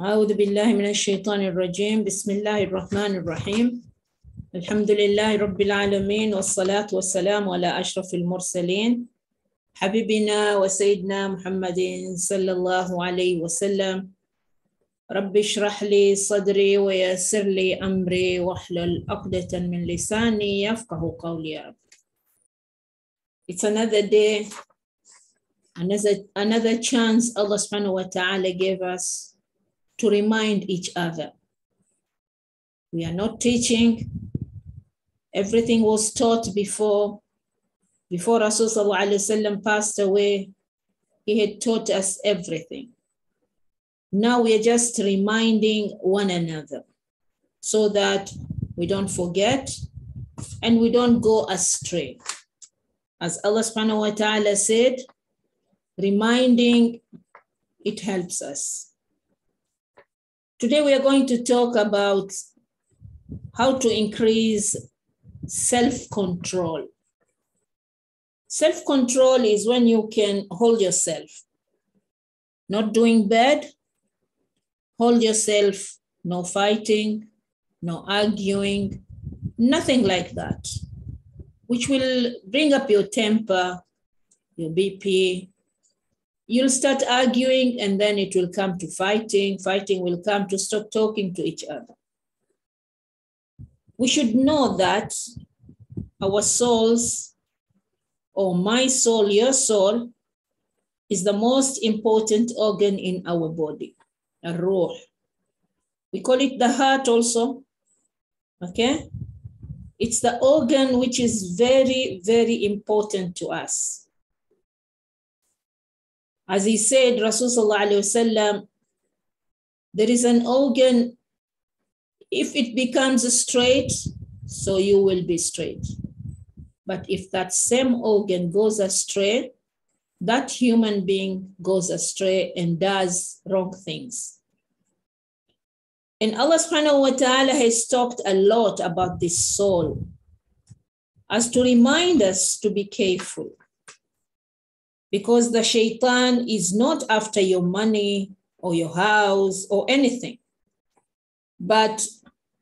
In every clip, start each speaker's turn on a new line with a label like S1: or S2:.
S1: أعوذ بالله من الشيطان الرجيم. بسم الله الرحمن الرحيم. الحمد لله رب العالمين والصلاة والسلام على أشرف المرسلين حبيبنا وسيدنا محمد صلى الله عليه وسلم. رب اشرح لي صدري ويسر لي أمري واحلل عقدة من لساني يفقه قولي يا رب. It's another day, another chance Allah subhanahu wa ta'ala gave us to remind each other. We are not teaching. Everything was taught before Rasul sallallahu alaihi wasallam passed away. He had taught us everything. Now we are just reminding one another so that we don't forget and we don't go astray. As Allah subhanahu wa ta'ala said, reminding, it helps us. Today we are going to talk about how to increase self-control. Self-control is when you can hold yourself, not doing bad, hold yourself, no fighting, no arguing, nothing like that, which will bring up your temper, your BP. You'll start arguing and then it will come to fighting. Fighting will come to stop talking to each other. We should know that our souls, or my soul, your soul, is the most important organ in our body, a ruh. We call it the heart also, okay? It's the organ which is very, very important to us. As he said, Rasul sallallahu alaihi wasallam, there is an organ, if it becomes straight, so you will be straight. But if that same organ goes astray, that human being goes astray and does wrong things. And Allah subhanahu wa ta'ala has talked a lot about this soul as to remind us to be careful. Because the shaitan is not after your money or your house or anything, but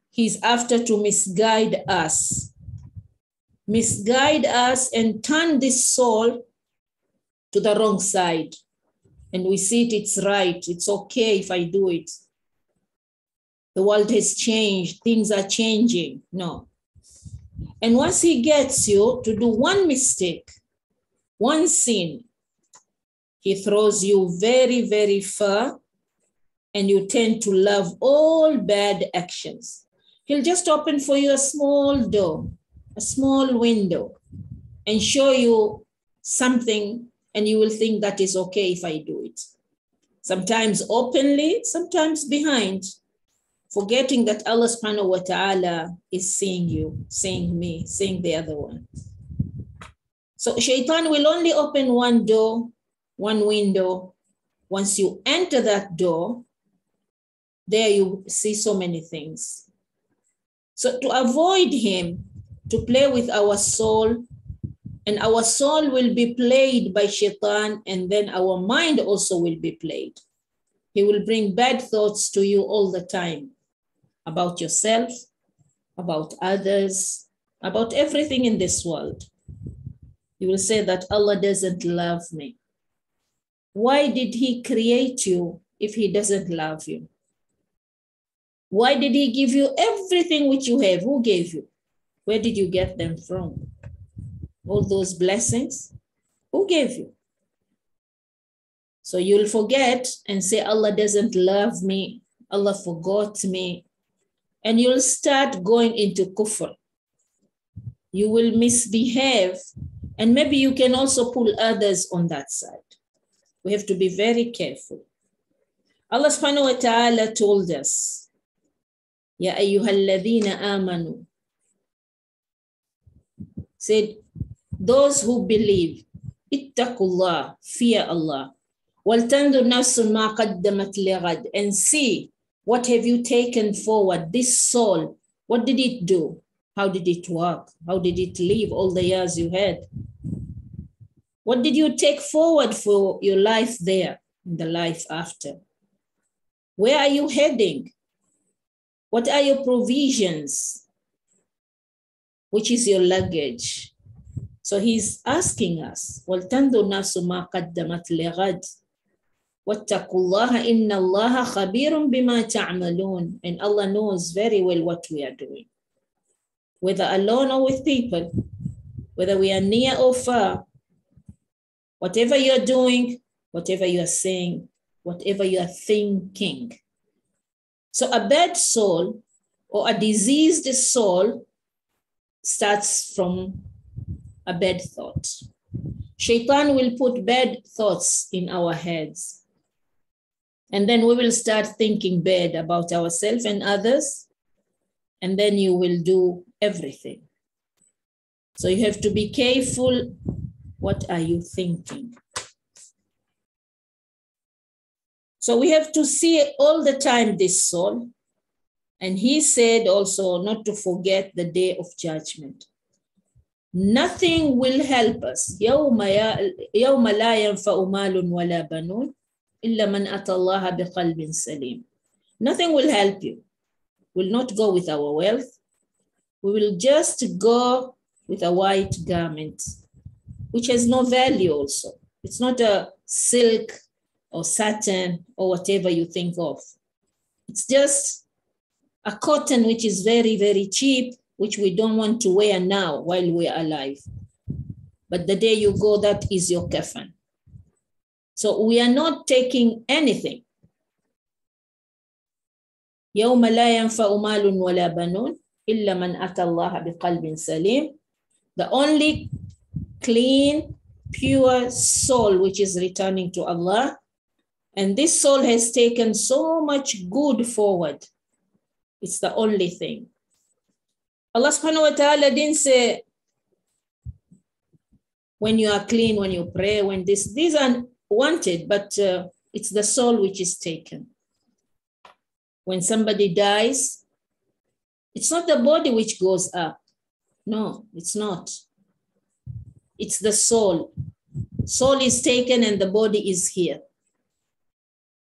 S1: he's after to misguide us and turn this soul to the wrong side. And we see it's right. It's okay if I do it. The world has changed. Things are changing. No. And once he gets you to do one mistake, one sin, he throws you very, very far and you tend to love all bad actions. He'll just open for you a small door, a small window, and show you something, and you will think that is okay if I do it. Sometimes openly, sometimes behind, forgetting that Allah subhanahu wa ta'ala is seeing you, seeing me, seeing the other one. So shaitan will only open one door, one window. Once you enter that door, there you see so many things. So to avoid him, to play with our soul, and our soul will be played by shaitan, and then our mind also will be played. He will bring bad thoughts to you all the time about yourself, about others, about everything in this world. You will say that Allah doesn't love me. Why did he create you if he doesn't love you? Why did he give you everything which you have? Who gave you? Where did you get them from? All those blessings, who gave you? So you'll forget and say, Allah doesn't love me. Allah forgot me. And you'll start going into kufr. You will misbehave. And maybe you can also pull others on that side. We have to be very careful. Allah subhanahu wa ta'ala told us, Ya ayyuhalladhina amanu, said, those who believe, ittaqullah, fear Allah, waltandur nafsun ma qaddamat lighad, and see what have you taken forward. This soul, what did it do? How did it work? How did it live all the years you had? What did you take forward for your life there, in the life after? Where are you heading? What are your provisions? Which is your luggage? So he's asking us, وَلْتَنْظُرْ نَفْسُ مَا قَدَّمَتْ لِغَدٍ وَاتَّقُوا اللَّهَ إِنَّ اللَّهَ خَبِيرٌ بِمَا تَعْمَلُونَ. And Allah knows very well what we are doing, whether alone or with people, whether we are near or far. Whatever you're doing, whatever you are saying, whatever you are thinking. So a bad soul or a diseased soul starts from a bad thought. Shaitan will put bad thoughts in our heads. And then we will start thinking bad about ourselves and others. And then you will do everything. So you have to be careful. What are you thinking? So we have to see all the time this soul. And he said also not to forget the day of judgment. Nothing will help us. يوم لا ينفع مال ولا بنون إلا من أتى الله بقلب سليم. Nothing will help you. We'll not go with our wealth. We will just go with a white garment, which has no value also. It's not a silk or satin or whatever you think of. It's just a cotton which is very, very cheap, which we don't want to wear now while we are alive. But the day you go, that is your kafan. So we are not taking anything. يوم لا ينفع مال ولا بنون إلا من أتى الله بقلب سليم. The only clean, pure soul which is returning to Allah. And this soul has taken so much good forward. It's the only thing. Allah subhanahu wa ta'ala didn't say, when you are clean, when you pray, when these are wanted, but it's the soul which is taken. When somebody dies, it's not the body which goes up. No, it's not. It's the soul. Soul is taken and the body is here.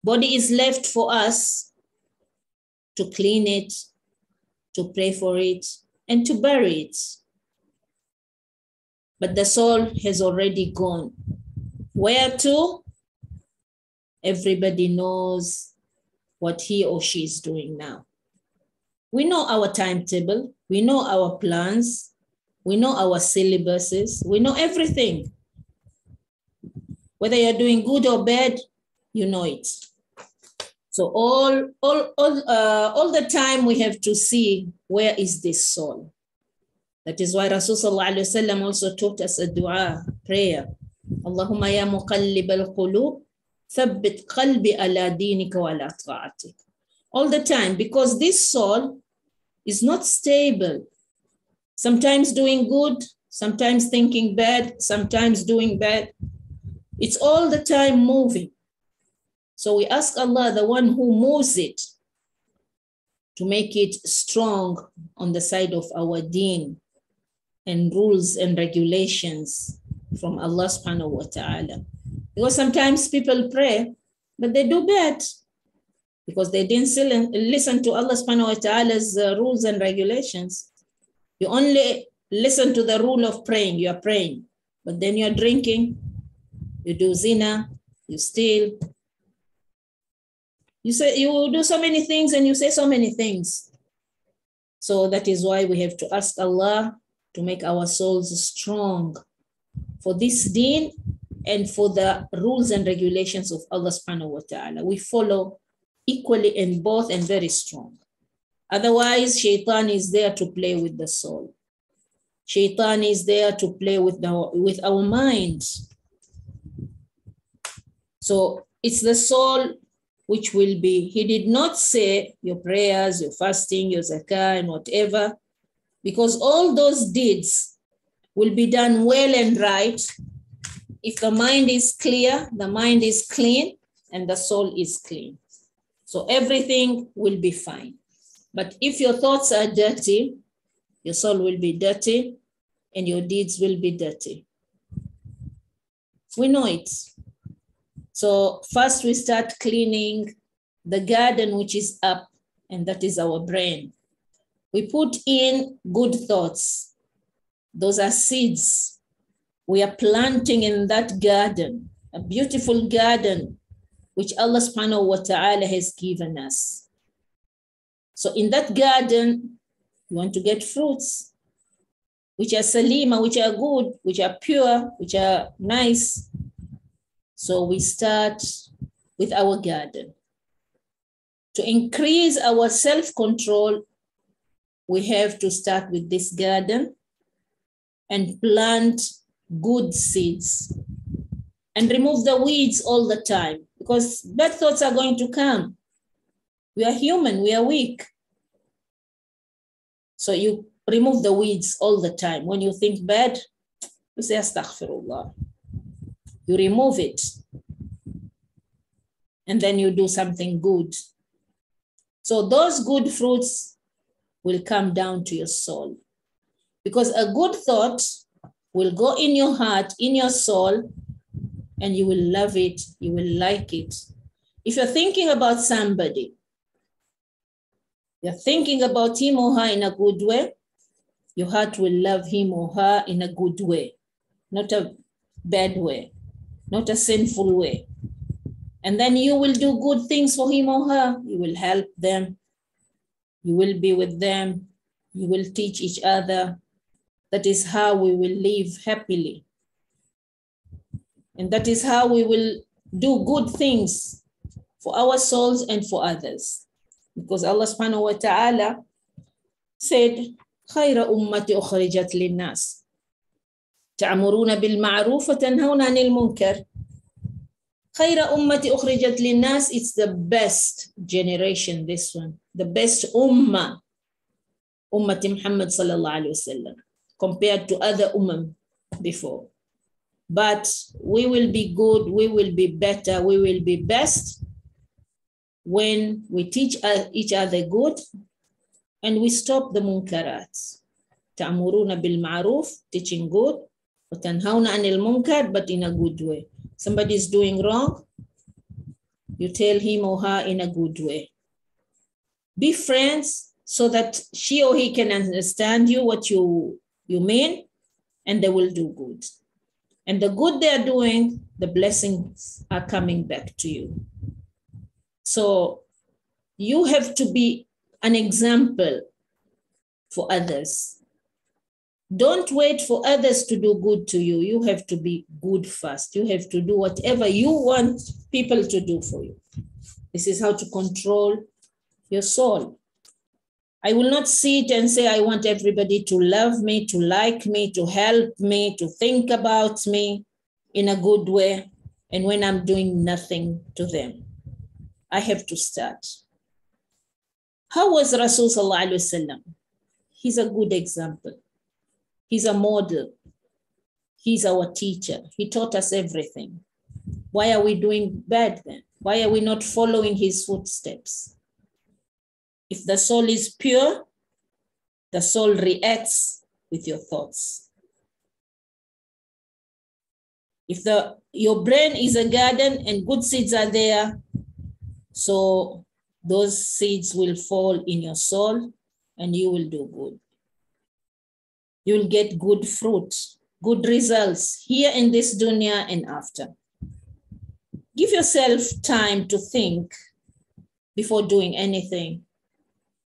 S1: Body is left for us to clean it, to pray for it, and to bury it. But the soul has already gone. Where to? Everybody knows what he or she is doing now. We know our timetable. We know our plans. We know our syllabuses. We know everything. Whether you're doing good or bad, you know it. So all the time we have to see, where is this soul? That is why Rasulullah also taught us a dua, prayer. Allahumma ya muqallib al-qulub, thabbit qalbi ala dinika wa ala ta'atik. All the time, because this soul is not stable. Sometimes doing good, sometimes thinking bad, sometimes doing bad. It's all the time moving. So we ask Allah, the one who moves it, to make it strong on the side of our deen and rules and regulations from Allah subhanahu wa ta'ala. Because sometimes people pray, but they do bad because they didn't listen to Allah subhanahu wa ta'ala's rules and regulations. You only listen to the rule of praying, you are praying, but then you're drinking, you do zina, you steal. You say you do so many things and you say so many things. So that is why we have to ask Allah to make our souls strong for this deen and for the rules and regulations of Allah subhanahu wa ta'ala. We follow equally in both and very strong. Otherwise, shaitan is there to play with the soul. Shaitan is there to play with our minds. So it's the soul which will be, he did not say your prayers, your fasting, your zakah, and whatever, because all those deeds will be done well and right if the mind is clear, the mind is clean, and the soul is clean. So everything will be fine. But if your thoughts are dirty, your soul will be dirty, and your deeds will be dirty. We know it. So first we start cleaning the garden which is up, and that is our brain. We put in good thoughts. Those are seeds. We are planting in that garden, a beautiful garden, which Allah subhanahu wa ta'ala has given us. So in that garden, you want to get fruits, which are salima, which are good, which are pure, which are nice. So we start with our garden. To increase our self-control, we have to start with this garden and plant good seeds and remove the weeds all the time, because bad thoughts are going to come. We are human, we are weak. So you remove the weeds all the time. When you think bad, you say astaghfirullah. You remove it. And then you do something good. So those good fruits will come down to your soul. Because a good thought will go in your heart, in your soul, and you will love it, you will like it. If you're thinking about somebody, you're thinking about him or her in a good way, your heart will love him or her in a good way, not a bad way, not a sinful way. And then you will do good things for him or her. You will help them. You will be with them. You will teach each other. That is how we will live happily. And that is how we will do good things for our souls and for others. Because Allah subhanahu wa ta'ala said, خَيْرَ أُمَّةِ أُخْرِجَتْ لِلنَّاسِ تَعْمُرُونَ بِالْمَعْرُوفِ وَتَنْهَوْنَ عَنِ الْمُنكَرِ. خَيْرَ أُمَّةِ أُخْرِجَتْ لِلنَّاسِ, it's the best generation, this one. The best ummah. Ummati Muhammad sallallahu alayhi wa sallam, compared to other ummah before. But we will be good, we will be better, we will be best when we teach each other good and we stop the munkarat. Ta'muruna bil ma'ruf, teaching good, wa tanhawna 'anil munkar, but in a good way. Somebody is doing wrong, you tell him or her in a good way. Be friends so that she or he can understand you, what you mean, and they will do good. And the good they are doing, the blessings are coming back to you. So you have to be an example for others. Don't wait for others to do good to you. You have to be good first. You have to do whatever you want people to do for you. This is how to control your soul. I will not sit and say, I want everybody to love me, to like me, to help me, to think about me in a good way. And when I'm doing nothing to them, I have to start. How was Rasul sallallahu alaihi wasallam? He's a good example. He's a model. He's our teacher. He taught us everything. Why are we doing bad then? Why are we not following his footsteps? If the soul is pure, the soul reacts with your thoughts. If your brain is a garden and good seeds are there, so those seeds will fall in your soul and you will do good. You will get good fruit, good results here in this dunya and after. Give yourself time to think before doing anything,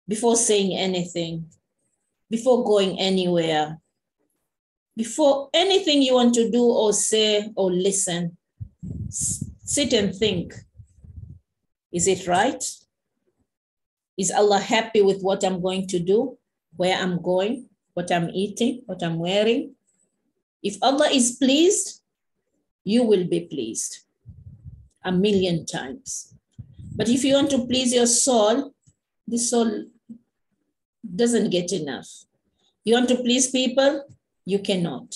S1: before saying anything, before going anywhere, before anything you want to do or say or listen. Sit and think. Is it right? Is Allah happy with what I'm going to do, where I'm going, what I'm eating, what I'm wearing? If Allah is pleased, you will be pleased 1,000,000 times. But if you want to please your soul, the soul doesn't get enough. You want to please people, you cannot.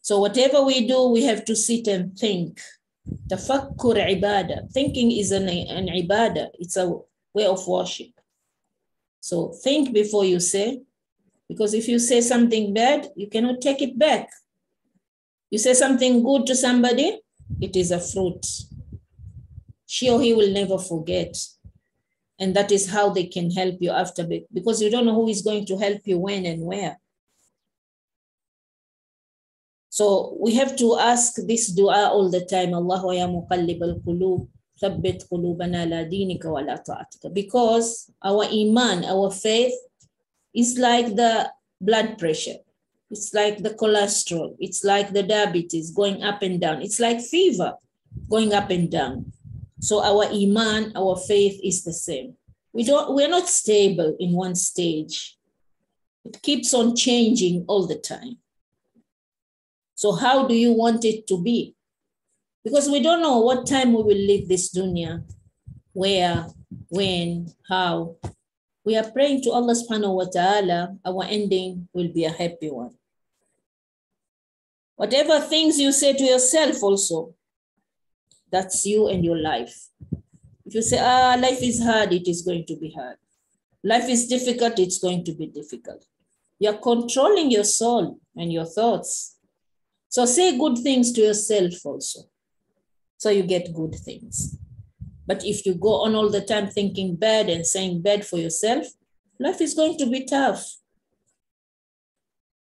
S1: So whatever we do, we have to sit and think. Tafakkur ibadah. Thinking is an ibadah. It's a way of worship. So think before you say, because if you say something bad, you cannot take it back. You say something good to somebody, it is a fruit. she or he will never forget. And that is how they can help you after, because you don't know who is going to help you when and where. So we have to ask this dua all the time, Allahu ya muqallib al-qulub, thabbit qulubana la dinika wa la ta'atika. Because our iman, our faith is like the blood pressure. It's like the cholesterol. It's like the diabetes going up and down. It's like fever going up and down. So our iman, our faith is the same. We're not stable in one stage. It keeps on changing all the time. So how do you want it to be? Because we don't know what time we will leave this dunya, where, when, how. We are praying to Allah subhanahu wa ta'ala, our ending will be a happy one. Whatever things you say to yourself also, that's you and your life. If you say, life is hard, it is going to be hard. Life is difficult, it's going to be difficult. You're controlling your soul and your thoughts. So say good things to yourself also, so you get good things. But if you go on all the time thinking bad and saying bad for yourself, life is going to be tough.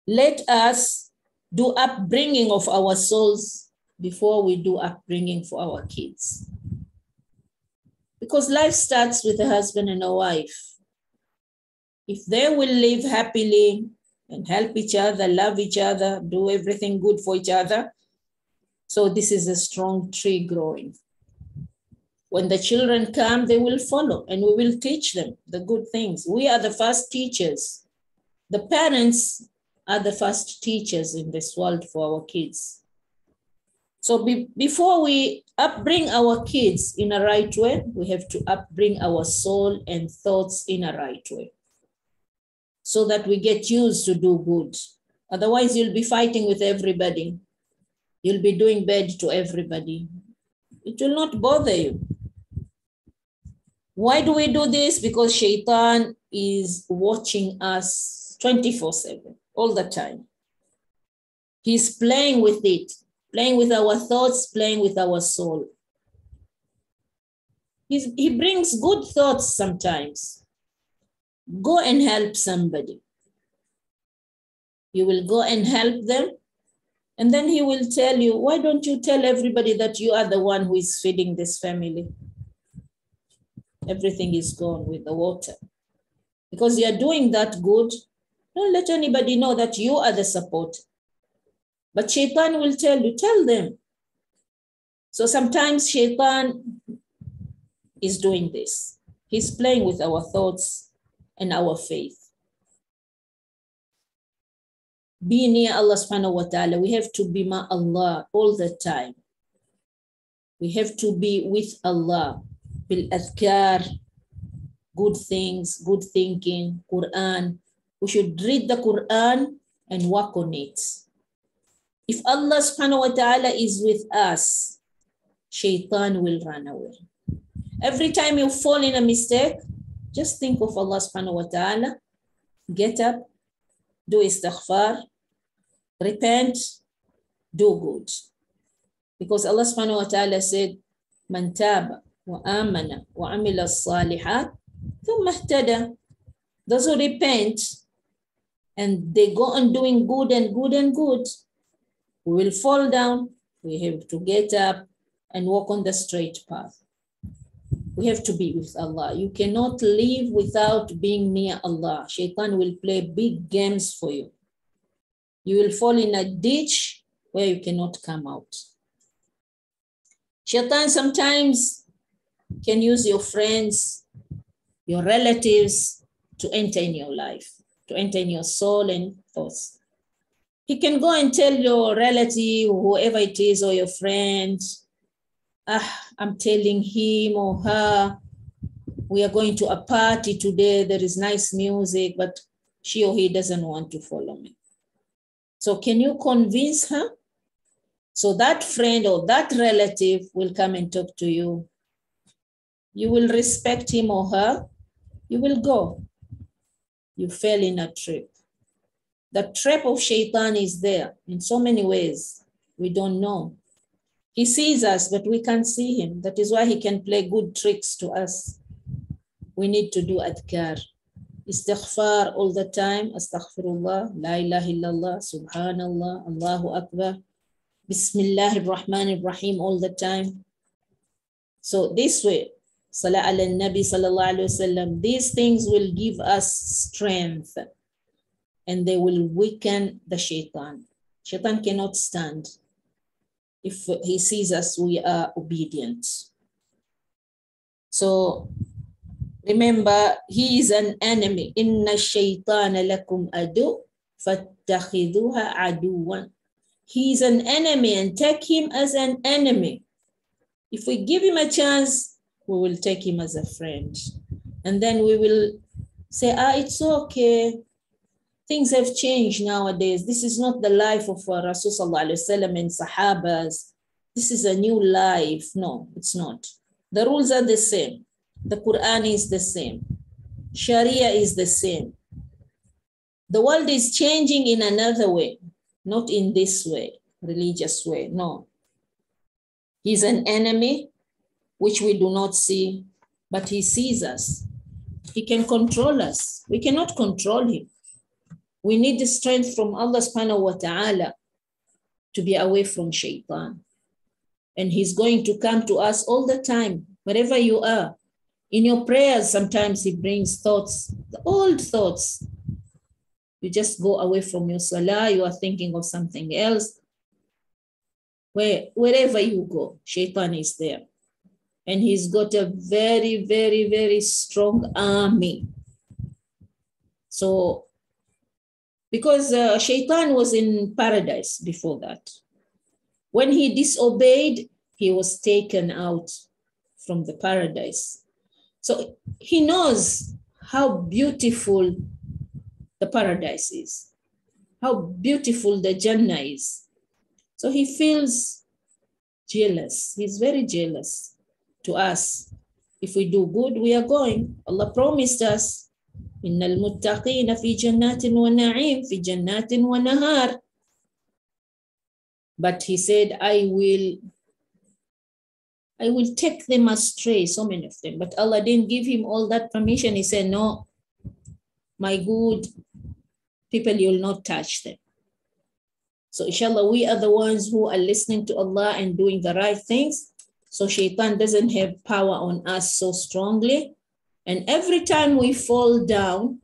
S1: Let us do upbringing of our souls before we do upbringing for our kids. Because life starts with a husband and a wife. If they will live happily and help each other, love each other, do everything good for each other, so this is a strong tree growing. When the children come, they will follow and we will teach them the good things. We are the first teachers. The parents are the first teachers in this world for our kids. So before we upbring our kids in a right way, we have to upbring our soul and thoughts in a right way, so that we get used to do good. Otherwise, you'll be fighting with everybody. You'll be doing bad to everybody. It will not bother you. Why do we do this? Because Shaitan is watching us 24/7, all the time. He's playing with it, playing with our thoughts, playing with our soul. He brings good thoughts sometimes. Go and help somebody. You will go and help them. And then he will tell you, why don't you tell everybody that you are the one who is feeding this family? Everything is gone with the water. Because you are doing that good, don't let anybody know that you are the support. But Shaitan will tell you, tell them. So sometimes Shaitan is doing this. He's playing with our thoughts and our faith. Be near Allah subhanahu wa ta'ala. We have to be ma Allah all the time. We have to be with Allah. Bil adhkar, good things, good thinking, Quran. We should read the Quran and work on it. If Allah subhanahu wa ta'ala is with us, Shaitan will run away. Every time you fall in a mistake, just think of Allah subhanahu wa ta'ala, get up, do istighfar, repent, do good. Because Allah subhanahu wa ta'ala said, Man taba wa amana wa amila salihat, thumma ihtada. Those who repent and they go on doing good and good and good, we will fall down. We have to get up and walk on the straight path. We have to be with Allah. You cannot live without being near Allah. Shaitan will play big games for you. You will fall in a ditch where you cannot come out. Shaitan sometimes can use your friends, your relatives to enter in your life, to enter in your soul and thoughts. He can go and tell your relative, whoever it is, or your friend, I'm telling him or her, we are going to a party today, there is nice music, but she or he doesn't want to follow me. So can you convince her? So that friend or that relative will come and talk to you. You will respect him or her. You will go. You fell in a trap. The trap of Shaitan is there in so many ways. We don't know. He sees us, but we can't see him. That is why he can play good tricks to us. We need to do adhkar. Istighfar all the time. Astaghfirullah, la ilaha illallah, subhanallah, Allahu Akbar. Bismillahir Rahmanir Rahim all the time. So this way, Salah ala Nabi sallallahu alayhi wasallam, these things will give us strength and they will weaken the shaitan. Shaitan cannot stand if he sees us, we are obedient. So remember, he is an enemy. Inna shaytana lakum adu fattakhidhuha aduwan. He is an enemy and take him as an enemy. If we give him a chance, we will take him as a friend. And then we will say, it's okay. Things have changed nowadays. This is not the life of Rasul sallallahu alaihi wasallam and Sahabas. This is a new life. No, it's not. The rules are the same. The Quran is the same. Sharia is the same. The world is changing in another way, not in this way, religious way. No. He's an enemy, which we do not see, but he sees us. He can control us. We cannot control him. We need the strength from Allah subhanahu wa ta'ala to be away from shaitan. And he's going to come to us all the time, wherever you are. In your prayers, sometimes he brings thoughts, the old thoughts. You just go away from your salah, you are thinking of something else. Wherever you go, shaitan is there. And he's got a very, very, very strong army. So, because shaitan was in paradise before that. When he disobeyed, he was taken out from the paradise. So he knows how beautiful the paradise is, how beautiful the Jannah is. So he feels jealous. He's very jealous to us. If we do good, we are going. Allah promised us, إِنَّ الْمُتَّقِينَ فِي جَنَّاتٍ وَنَعِيمٍ فِي جَنَّاتٍ وَنَهَارٍ. But he said, I will take them astray, so many of them. But Allah didn't give him all that permission. He said, no, my good people, you will not touch them. So inshallah, we are the ones who are listening to Allah and doing the right things. So shaitan doesn't have power on us so strongly. And every time we fall down,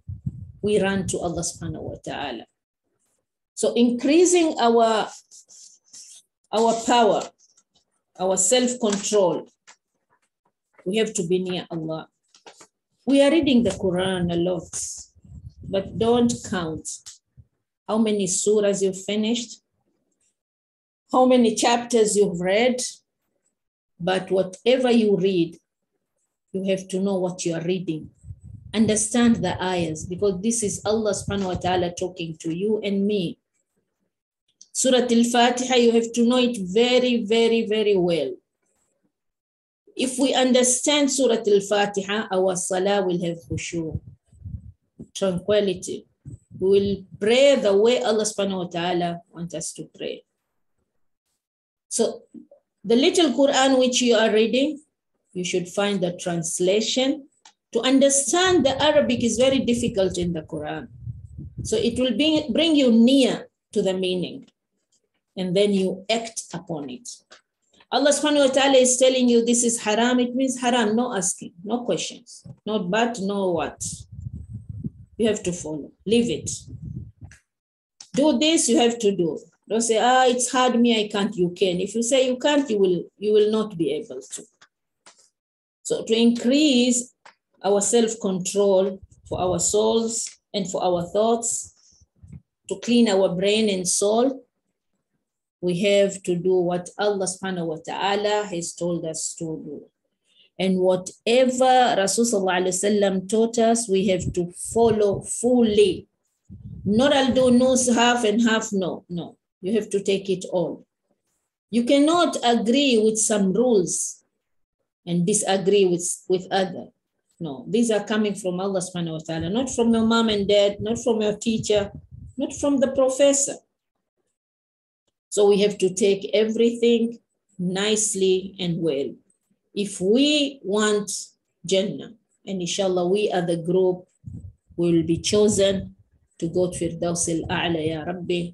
S1: we run to Allah subhanahu wa ta'ala. So increasing our power, our self-control, we have to be near Allah. We are reading the Quran a lot, but don't count how many surahs you've finished, how many chapters you've read, but whatever you read, you have to know what you are reading. Understand the ayahs, because this is Allah subhanahu wa ta'ala talking to you and me. Surah Al-Fatiha, you have to know it very, very, very well. If we understand Surah Al-Fatiha, our salah will have khushu, tranquility. We will pray the way Allah subhanahu wa ta'ala wants us to pray. So the little Quran which you are reading, you should find the translation. To understand the Arabic is very difficult in the Quran. So it will bring you near to the meaning. And then you act upon it. Allah subhanahu wa ta'ala is telling you this is haram, it means haram, no asking, no questions, not but, no what. You have to follow, leave it. Do this, you have to do. Don't say, it's hard me, I can't, you can. If you say you can't, you will not be able to. So to increase our self-control for our souls and for our thoughts, to clean our brain and soul, we have to do what Allah subhanahu wa ta'ala has told us to do. And whatever Rasul sallallahu alaihi wasallam taught us, we have to follow fully. Not I'll do no half and half, no. You have to take it all. You cannot agree with some rules and disagree with other. No, these are coming from Allah subhanahu wa ta'ala, not from your mom and dad, not from your teacher, not from the professor. So we have to take everything nicely and well. If we want Jannah, and inshallah we are the group will be chosen to go to Firdaus al-A'la ya Rabbi.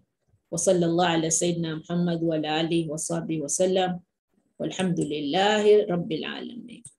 S1: Wa sallallahu ala Sayyidina Muhammad wa ala alihi wa sahbihi wa sallam. Walhamdulillahi Rabbil Alameen.